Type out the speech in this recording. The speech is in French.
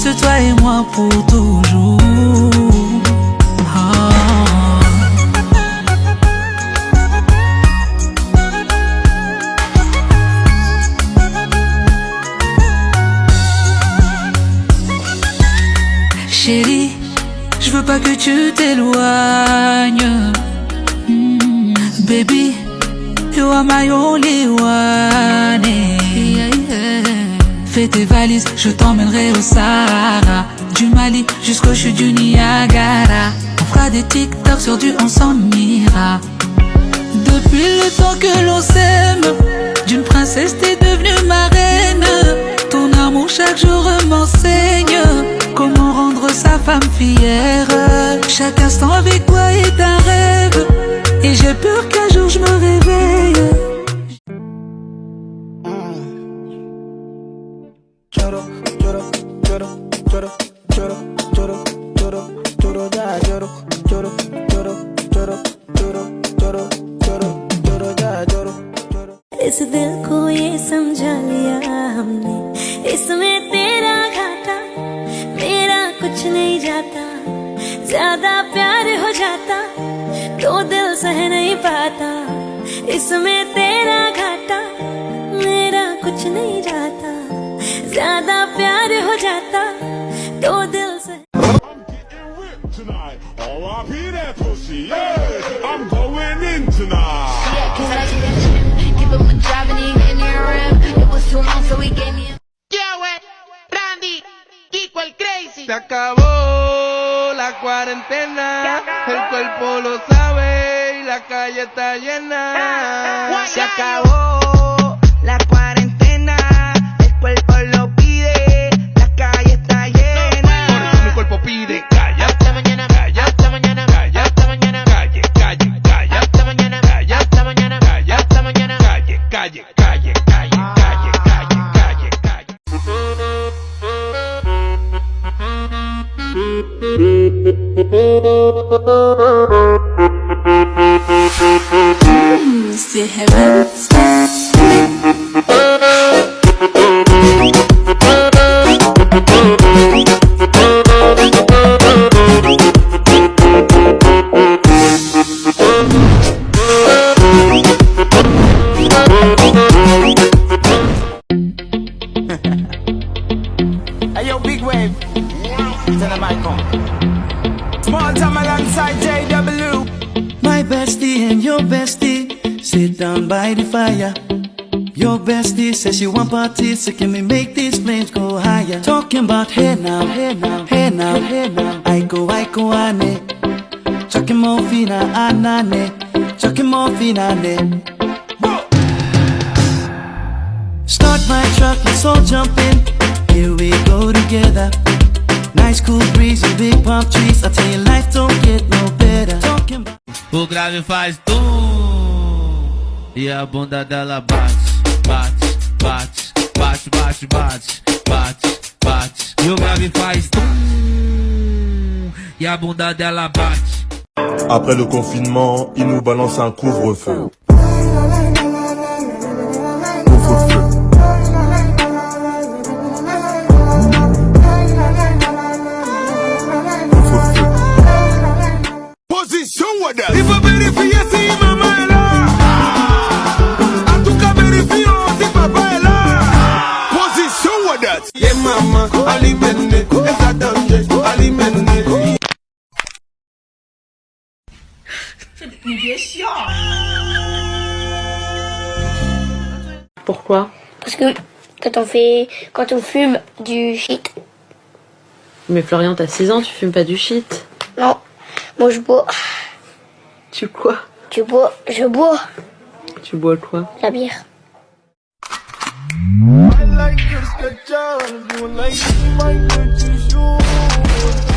juste toi et moi pour toujours. Chérie, je veux pas que tu t'éloignes. Baby, you are my only one. Fais tes valises, je t'emmènerai au Sahara, du Mali jusqu'aux chutes du Niagara. On fera des TikTok sur du on s'en ira. Depuis le temps que l'on s'aime, d'une princesse t'es devenue ma reine. Ton amour chaque jour m'enseigne comment rendre sa femme fière. Chaque instant avec toi est un rêve, et j'ai peur qu'un jour je me réveille. इस दिल को ये समझा लिया हमने, इसमें तेरा घाटा मेरा कुछ नहीं जाता। ज्यादा प्यार हो जाता तो दिल सह नहीं पाता, इसमें तेरा घाटा मेरा कुछ नहीं जाता। ज्यादा प्यार हो जाता तो दिल से I'm going in tonight. Yeah, 'cause I see that shit. Keep him driving in your rim. It was too long, so we gave me a... Yeah, wey, Randy, Kiko el Crazy. Se acabó la cuarentena, el cuerpo lo sabe y la calle está llena. Se acabó la cuarentena, el cuerpo lo pide, la calle está llena. Por eso mi cuerpo pide calle. hasta mañana, Calle. hasta mañana, Calle. hasta mañana, Calle, calle, calle. hasta mañana, Calle. hasta mañana, Calle. hasta mañana. Calle, calle, calle, calle, calle, calle, calle, calle. C'est heaven. Hey yo, big wave. Tell them I come. Small time alongside JW. My bestie and your bestie sit down by the fire. Your bestie says she want parties, so can we make these flames go higher? Talking about hey now, hey now, hey now, hey now. I go, ane. Chucking more fina, anane. Chucking more fina, ane. Start my truck, let's all jump in. Here we go together. Nice cool breeze and big palm trees. I tell you, life don't get no better. Talking about O grave faz tum e a bunda dela bate, bate, bate, bate, bate, bate, bate, bate. E o grave faz tum e a bunda dela bate. Après le confinement, il nous balance un couvre-feu. Position wadal. Il faut vérifier si maman est là. En tout cas, vérifions si papa est là. Position wadal. Yeah maman, alimente, esa danger, alimente. Pourquoi? parce que quand on fume du shit. Mais Florian, t'as 6 ans, tu fumes pas du shit. Non, moi je bois. Tu quoi? Tu bois, je bois Tu bois quoi? la bière. I like your sketch, you like my good shoes.